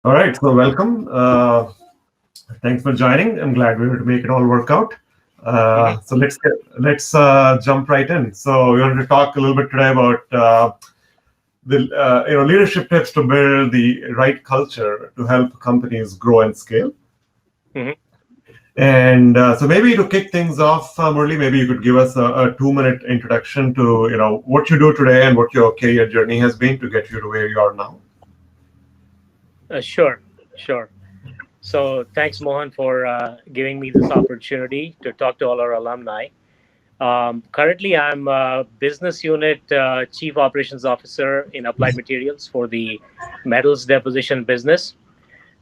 All right, so welcome. Thanks for joining. I'm glad we were able to make it all work out. Hmm. So let's jump right in. So we wanted to talk a little bit today about the leadership tips to build the right culture to help companies grow and scale. Hmm. And so maybe to kick things off, Murali, maybe you could give us a 2-minute introduction to what you do today and what your career journey has been to get you to where you are now. Sure, sure. So thanks, Mohan, for giving me this opportunity to talk to all our alumni. Currently, I'm Business Unit Chief Operations Officer in Applied Materials for the metals deposition business.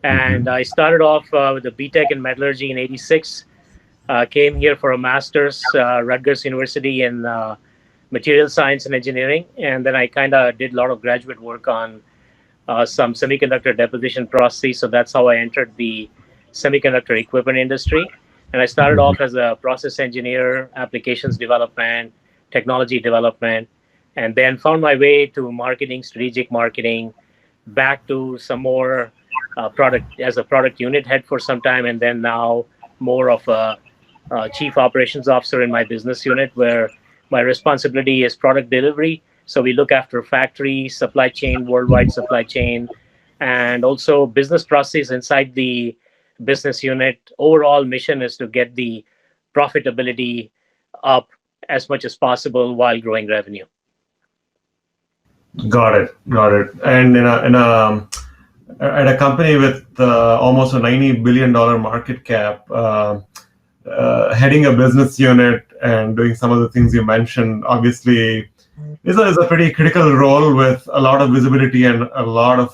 And I started off with a BTech in metallurgy in '86. Came here for a master's, Rutgers University in material science and engineering. And then I kind of did a lot of graduate work on some semiconductor deposition processes. So that's how I entered the semiconductor equipment industry. And I started off as a process engineer, applications development, technology development, and then found my way to marketing, strategic marketing, back to some more product as a product unit head for some time, and then now more of a chief operations officer in my business unit, where my responsibility is product delivery. So we look after factory, supply chain, worldwide supply chain, and also business processes inside the business unit. Overall mission is to get the profitability up as much as possible while growing revenue. Got it. Got it. And at a company with almost a $90 billion market cap, heading a business unit and doing some of the things you mentioned, obviously, is a pretty critical role with a lot of visibility and a lot of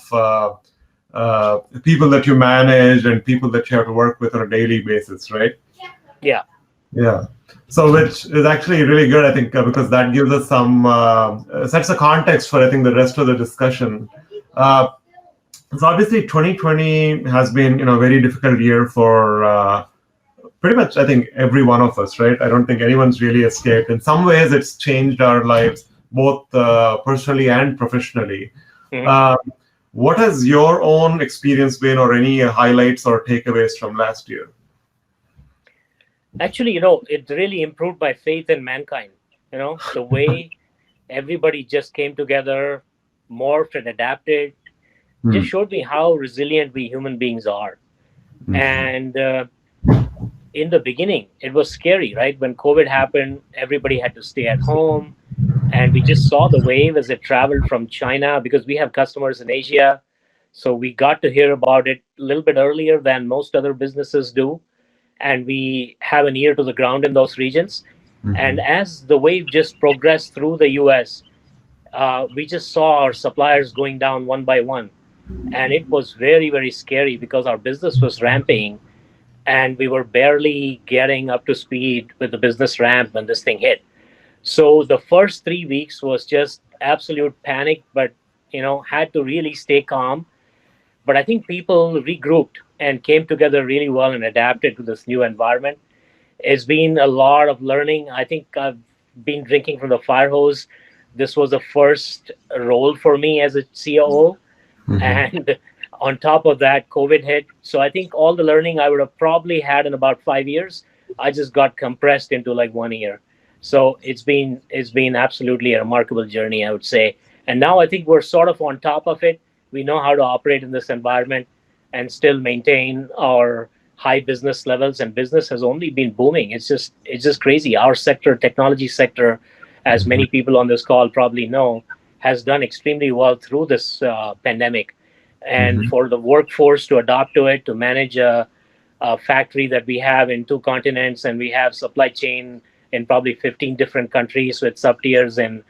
people that you manage and people that you have to work with on a daily basis, right? Yeah. Yeah. So, which is actually really good, I think, because that gives us some sets a context for, I think, the rest of the discussion. Uh, so, obviously, 2020 has been, a very difficult year for pretty much, I think, every one of us, right? I don't think anyone's really escaped. In some ways, it's changed our lives, both personally and professionally. Mhm. Uh, what has your own experience been, or any highlights or takeaways from last year? Actually, it really improved my faith in mankind. The way everybody just came together, morphed and adapted, just Hmm. showed me how resilient we human beings are. Mhm. And in the beginning, it was scary, right? When COVID happened, everybody had to stay at home. And we just saw the wave as it traveled from China because we have customers in Asia. So we got to hear about it a little bit earlier than most other businesses do. And we have an ear to the ground in those regions. And Mhm. as the wave just progressed through the US, we just saw our suppliers going down one by one. And it was very, very scary because our business was ramping and we were barely getting up to speed with the business ramp when this thing hit. So the first 3 weeks was just absolute panic, but had to really stay calm. But I think people regrouped and came together really well and adapted to this new environment. It's been a lot of learning. I think I've been drinking from the fire hose. This was the first role for me as a COO. Mhm. And on top of that, COVID hit. So I think all the learning I would have probably had in about 5 years, I just got compressed into like 1 year. So it's been absolutely a remarkable journey, I would say. And now I think we're sort of on top of it. We know how to operate in this environment and still maintain our high business levels. And business has only been booming. It's just crazy. Our sector, technology sector, as Mhm. many people on this call probably know, has done extremely well through this pandemic. And Mhm. for the workforce to adopt to it, to manage a factory that we have in two continents, and we have supply chain in probably 15 different countries with sub tiers in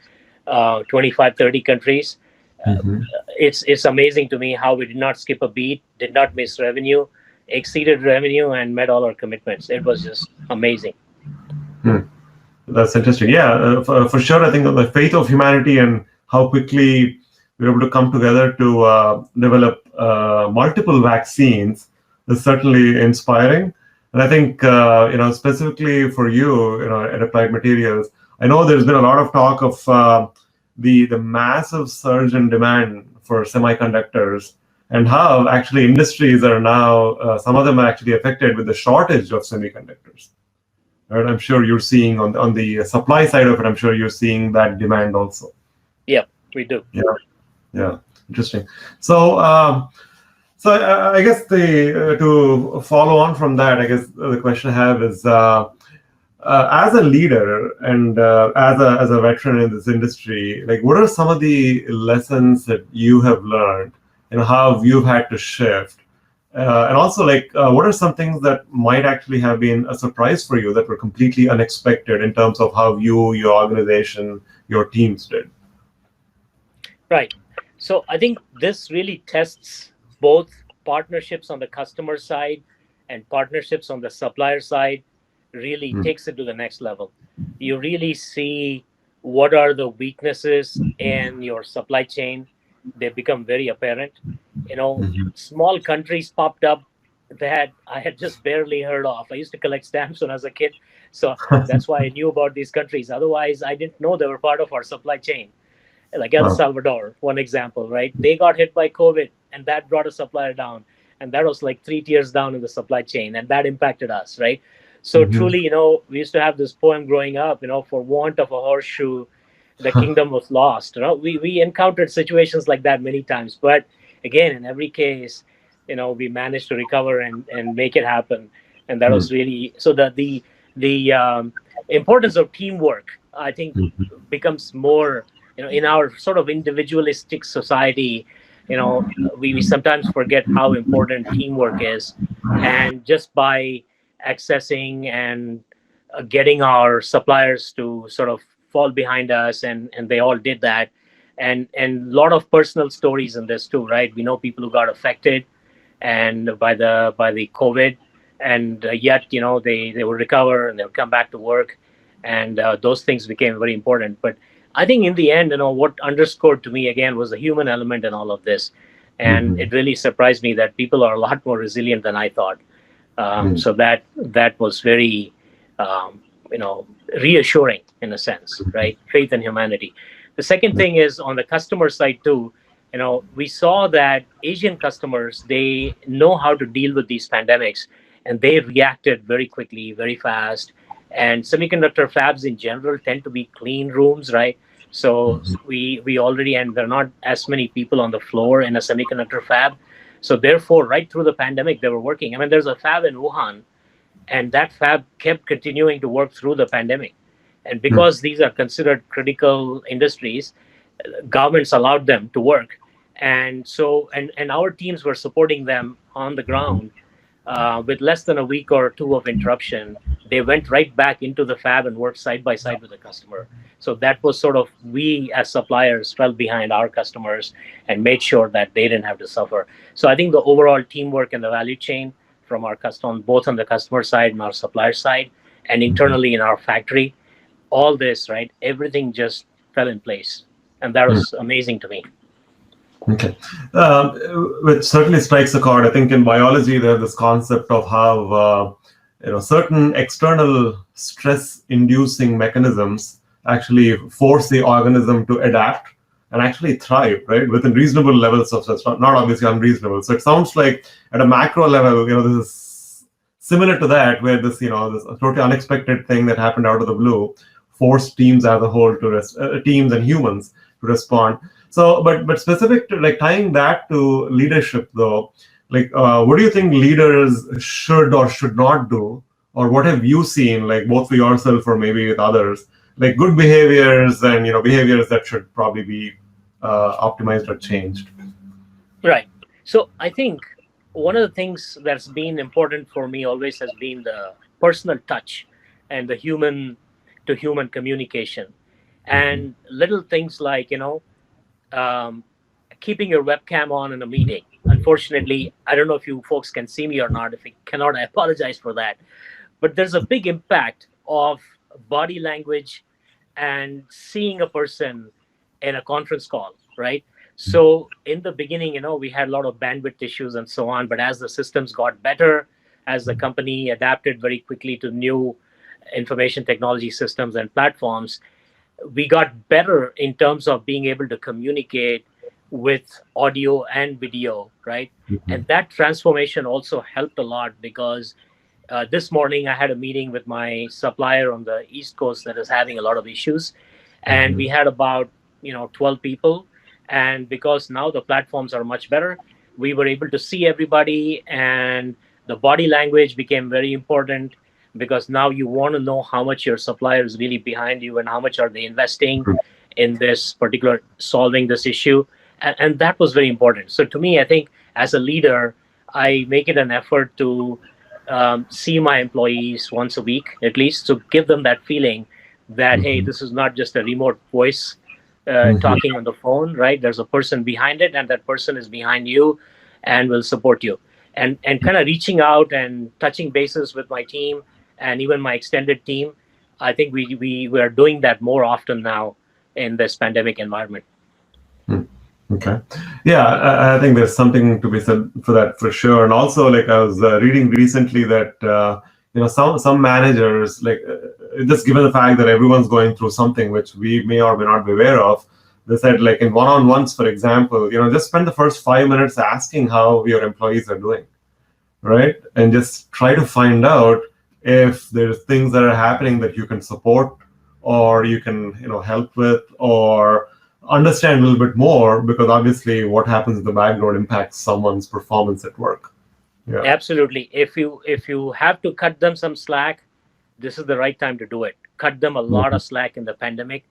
25, 30 countries. Uh, Mhm. it's amazing to me how we did not skip a beat, did not miss revenue, exceeded revenue, and met all our commitments. It was just amazing. Hmm. That's interesting. Yeah, for sure. I think the faith of humanity and how quickly we're able to come together to develop multiple vaccines is certainly inspiring. And I think specifically for you, at Applied Materials, I know there's been a lot of talk of the massive surge in demand for semiconductors, and how actually industries are now, some of them are actually affected with the shortage of semiconductors. Right? I'm sure you're seeing on the supply side of it, I'm sure you're seeing that demand also. Yeah, we do. Yeah, yeah, interesting. So, so I guess the to follow on from that, I guess the question I have is, as a leader and as a veteran in this industry, like what are some of the lessons that you have learned, and how you've had to shift, and also like what are some things that might actually have been a surprise for you that were completely unexpected in terms of how you, your organization, your teams did? Right. So I think this really tests both partnerships on the customer side and partnerships on the supplier side, really Mm. takes it to the next level. You really see what are the weaknesses in your supply chain. They become very apparent. You know, Mhm. small countries popped up that I had just barely heard of. I used to collect stamps when I was a kid. So that's why I knew about these countries. Otherwise, I didn't know they were part of our supply chain, like El Wow. Salvador, one example, right? They got hit by COVID and that brought a supplier down. And that was like 3 tiers down in the supply chain, and that impacted us, right? So Mhm. truly, we used to have this poem growing up, for want of a horseshoe, the kingdom was lost. We encountered situations like that many times. But again, in every case, we managed to recover and make it happen. And that Mm. was really so that the importance of teamwork, I think, Mhm. becomes more, in our sort of individualistic society. We sometimes forget how important teamwork is. And just by accessing and getting our suppliers to sort of fall behind us, and they all did that. And a lot of personal stories in this too, right? We know people who got affected and by the COVID, and yet they will recover and they'll come back to work, and those things became very important. But I think in the end, what underscored to me again was the human element in all of this, and Mhm. it really surprised me that people are a lot more resilient than I thought. Mm. So that was very um, you know reassuring in a sense, right? Faith in humanity. The second thing is on the customer side too. We saw that Asian customers, they know how to deal with these pandemics, and they reacted very quickly, very fast. And semiconductor fabs in general tend to be clean rooms, right? So we already, and there are not as many people on the floor in a semiconductor fab. So therefore, right through the pandemic, they were working. I mean, there's a fab in Wuhan, and that fab kept continuing to work through the pandemic. And Mm. because these are considered critical industries, governments allowed them to work. And so, and our teams were supporting them on the ground. With less than a week or two of interruption, they went right back into the fab and worked side by side with the customer. So that was sort of, we as suppliers fell behind our customers and made sure that they didn't have to suffer. So I think the overall teamwork in the value chain from our customer, both on the customer side and our supplier side, and internally in our factory, all this, right? Everything just fell in place, and that Mm. was amazing to me. Okay. Um, which certainly strikes a chord. I think in biology, there's this concept of how certain external stress-inducing mechanisms actually force the organism to adapt and actually thrive, right, within reasonable levels of stress, not obviously unreasonable. So it sounds like at a macro level, this is similar to that, where this totally unexpected thing that happened out of the blue forced teams as a whole teams and humans to respond. So, but specific to like tying that to leadership though, like what do you think leaders should or should not do, or what have you seen, like both for yourself or maybe with others, like good behaviors and behaviors that should probably be optimized or changed? Right. So I think one of the things that's been important for me always has been the personal touch and the human to human communication, Mhm. and little things like, um, keeping your webcam on in a meeting. Unfortunately, I don't know if you folks can see me or not. If you cannot, I apologize for that. But there's a big impact of body language and seeing a person in a conference call, right? So in the beginning, we had a lot of bandwidth issues and so on. But as the systems got better, as the company adapted very quickly to new information technology systems and platforms, we got better in terms of being able to communicate with audio and video, right? Mhm. And that transformation also helped a lot because this morning I had a meeting with my supplier on the East Coast that is having a lot of issues, and Mhm. we had about 12 people. And because now the platforms are much better, we were able to see everybody, and the body language became very important because now you want to know how much your supplier is really behind you and how much are they investing in this particular solving this issue. And that was very important. So to me, I think as a leader, I make it an effort to see my employees once a week at least to give them that feeling that, hey, Mhm. this is not just a remote voice Mhm. talking on the phone, right? There's a person behind it, and that person is behind you and will support you. And kind of reaching out and touching bases with my team and even my extended team, I think we are doing that more often now in this pandemic environment. Hmm. Okay. Yeah, I think there's something to be said for that for sure. And also, like I was reading recently that some managers, like just given the fact that everyone's going through something which we may or may not be aware of, they said like in one-on-ones, for example, just spend the first 5 minutes asking how your employees are doing, right? And just try to find out if there's things that are happening that you can support or you can help with or understand a little bit more, because obviously what happens in the background impacts someone's performance at work. Yeah. Absolutely. If you have to cut them some slack, this is the right time to do it. Cut them a lot Mhm. of slack in the pandemic.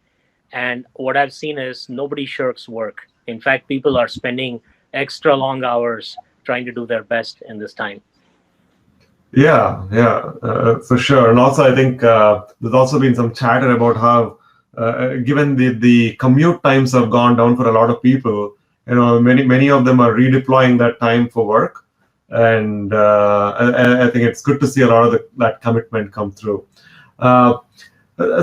And what I've seen is nobody shirks work. In fact, people are spending extra long hours trying to do their best in this time. Yeah, yeah, for sure. And also, I think there's also been some chatter about how, given the commute times have gone down for a lot of people, many of them are redeploying that time for work, and I think it's good to see a lot of that commitment come through. Uh,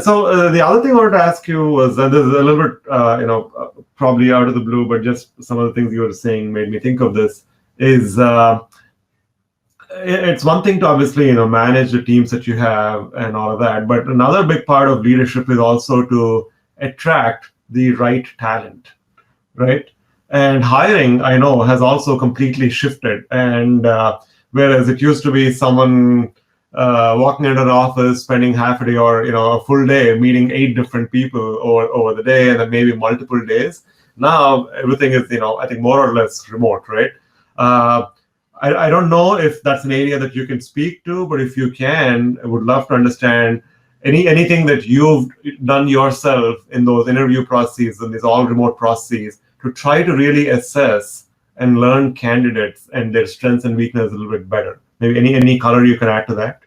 so the other thing I wanted to ask you was, and this is a little bit, probably out of the blue, but just some of the things you were saying made me think of this. Is It's one thing to obviously manage the teams that you have and all of that, but another big part of leadership is also to attract the right talent, right? And hiring, I know, has also completely shifted. And whereas it used to be someone walking into an office, spending half a day or a full day meeting 8 different people over the day, and then maybe multiple days. Now everything is, I think, more or less remote, right? Uh, I don't know if that's an area that you can speak to, but if you can, I would love to understand anything that you've done yourself in those interview processes and these all remote processes to try to really assess and learn candidates and their strengths and weaknesses a little bit better. Maybe any color you can add to that.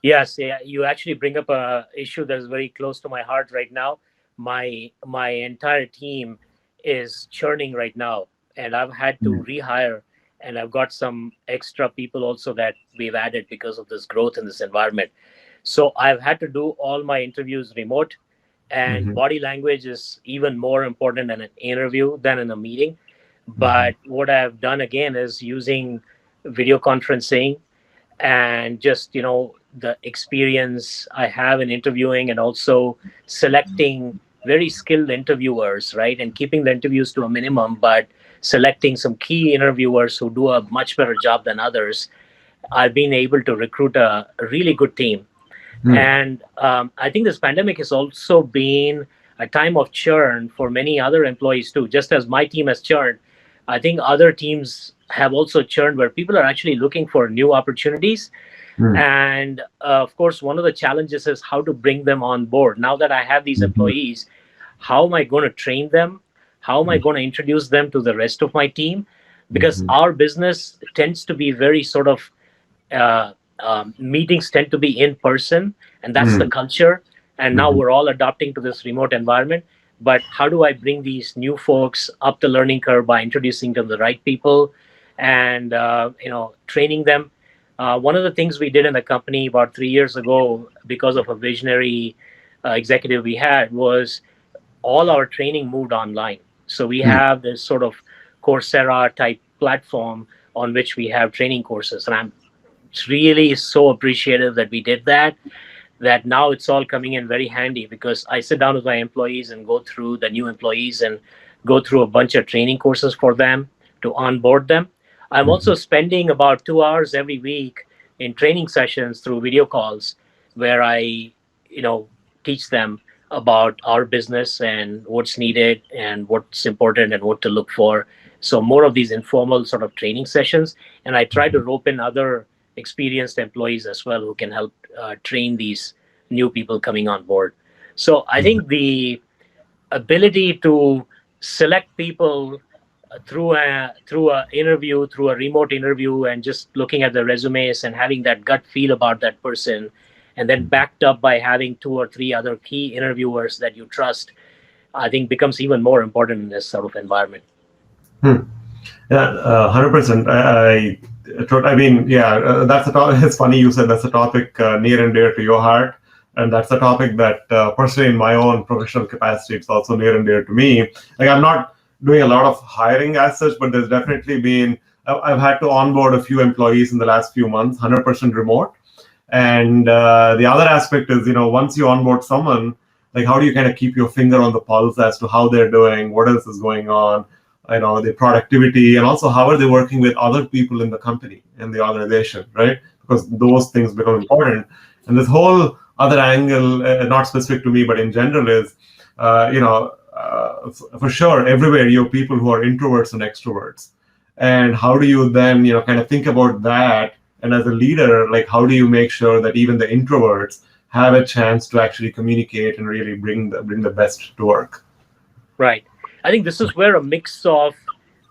Yes, yeah, you actually bring up a issue that is very close to my heart right now. My entire team is churning right now, and I've had to Mm. rehire, and I've got some extra people also that we've added because of this growth in this environment. So I've had to do all my interviews remote, and Mhm. body language is even more important in an interview than in a meeting. Mhm. But what I've done again is using video conferencing and just the experience I have in interviewing and also selecting very skilled interviewers, right, and keeping the interviews to a minimum, but selecting some key interviewers who do a much better job than others. I've been able to recruit a really good team. Mm. And I think this pandemic has also been a time of churn for many other employees too. Just as my team has churned, I think other teams have also churned where people are actually looking for new opportunities. Mm. And of course, one of the challenges is how to bring them on board. Now that I have these Mhm. employees, how am I going to train them? How am I going to introduce them to the rest of my team? Because Mhm. our business tends to be very sort of uh, meetings tend to be in person, and that's the Mm. culture. And now Mhm. we're all adapting to this remote environment. But how do I bring these new folks up the learning curve by introducing them to the right people and training them? One of the things we did in the company about 3 years ago, because of a visionary executive we had, was all our training moved online. So we Mm. have this sort of Coursera type platform on which we have training courses, and I'm really so appreciative that we did that. That now it's all coming in very handy because I sit down with my employees and go through the new employees and go through a bunch of training courses for them to onboard them. I'm Mhm. also spending about 2 hours every week in training sessions through video calls where I, teach them about our business and what's needed and what's important and what to look for. So more of these informal sort of training sessions, and I try to rope in other experienced employees as well who can help train these new people coming on board. So I think the ability to select people through a interview, through a remote interview, and just looking at the resumes and having that gut feel about that person, and then backed up by having two or three other key interviewers that you trust, I think becomes even more important in this sort of environment. Hmm. Yeah, 100%. I mean, yeah, that's a topic. It's funny you said that's a topic near and dear to your heart, and that's a topic that personally, in my own professional capacity, it's also near and dear to me. Like, I'm not doing a lot of hiring as such, but there's definitely been. I've had to onboard a few employees in the last few months, 100% remote. And the other aspect is, once you onboard someone, like how do you kind of keep your finger on the pulse as to how they're doing, what else is going on, the productivity, and also how are they working with other people in the company and the organization, right? Because those things become important. And this whole other angle, not specific to me, but in general, is, for sure, everywhere you have people who are introverts and extroverts. And how do you then, kind of think about that? And as a leader, like how do you make sure that even the introverts have a chance to actually communicate and really bring the best to work? Right. I think this is where a mix of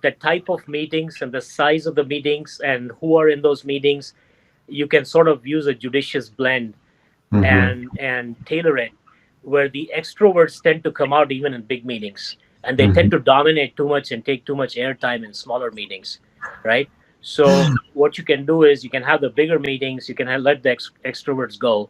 the type of meetings and the size of the meetings and who are in those meetings, you can sort of use a judicious blend Hmm. and tailor it, where the extroverts tend to come out even in big meetings, and they Hmm. tend to dominate too much and take too much airtime in smaller meetings, right? So what you can do is you can have the bigger meetings, you can let the extroverts go,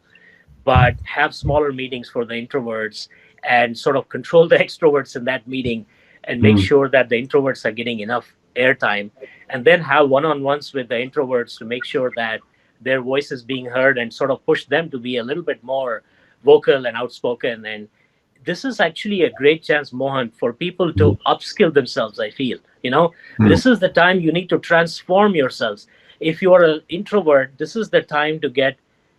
but have smaller meetings for the introverts and sort of control the extroverts in that meeting and make sure that the introverts are getting enough airtime, and then have one-on-ones with the introverts to make sure that their voice is being heard and sort of push them to be a little bit more vocal and outspoken. And this is actually a great chance, Mohan, for people to upskill themselves. I feel, this is the time you need to transform yourselves. If you are an introvert, this is the time to get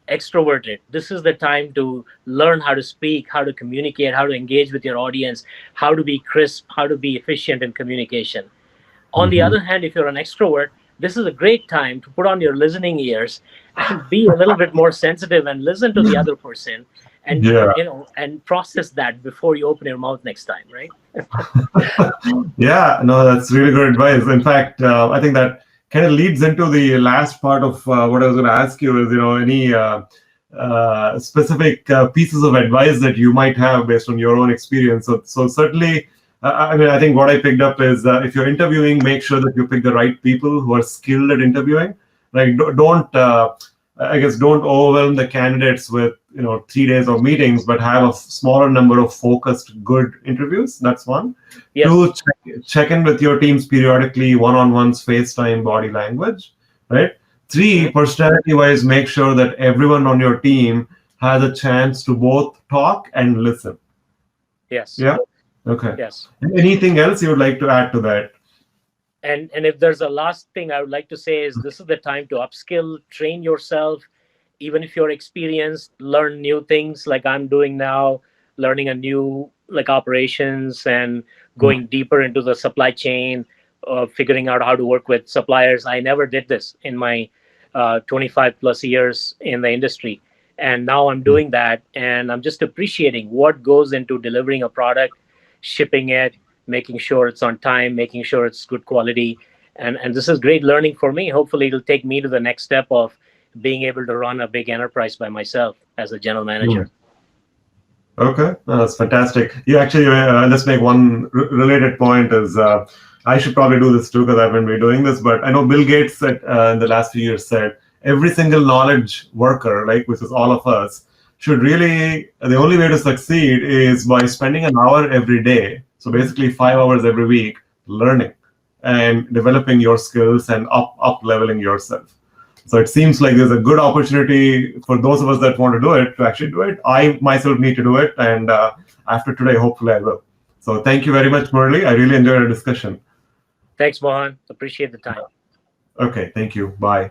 extroverted. This is the time to learn how to speak, how to communicate, how to engage with your audience, how to be crisp, how to be efficient in communication. On the Hmm. other hand, if you're an extrovert, this is a great time to put on your listening ears and be a little bit more sensitive and listen to the other person, and Yeah. and process that before you open your mouth next time, right? Yeah, no, that's really good advice. In fact, I think that kind of leads into the last part of what I was going to ask you is, any specific pieces of advice that you might have based on your own experience. So certainly, I mean, I think what I picked up is if you're interviewing, make sure that you pick the right people who are skilled at interviewing. Like, don't, I guess, don't overwhelm the candidates with 3 days of meetings, but have a smaller number of focused, good interviews. That's one. Yes. Two, check in with your teams periodically, one-on-ones, FaceTime, body language, right? Three, Mhm. personality-wise, make sure that everyone on your team has a chance to both talk and listen. Yes. Yeah? Okay. Yes. Anything else you would like to add to that? And if there's a last thing I would like to say is this is the time to upskill, train yourself. Even if you're experienced, learn new things like I'm doing now, learning a new like operations and going deeper into the supply chain, figuring out how to work with suppliers. I never did this in my 25 plus years in the industry, and now I'm doing that, and I'm just appreciating what goes into delivering a product, shipping it, making sure it's on time, making sure it's good quality. And this is great learning for me. Hopefully, it'll take me to the next step of being able to run a big enterprise by myself as a general Hmm. manager. Okay, that's fantastic. You actually, let's make one related point is I should probably do this too because I've been doing this, but I know Bill Gates said in the last few years said every single knowledge worker, like which is all of us, should really, the only way to succeed is by spending an hour every day. So basically 5 hours every week learning and developing your skills and up leveling yourself. So it seems like there's a good opportunity for those of us that want to do it to actually do it. I myself need to do it, and after today, hopefully, I will. So thank you very much, Murali. I really enjoyed our discussion. Thanks, Mohan. Appreciate the time. Okay, thank you. Bye.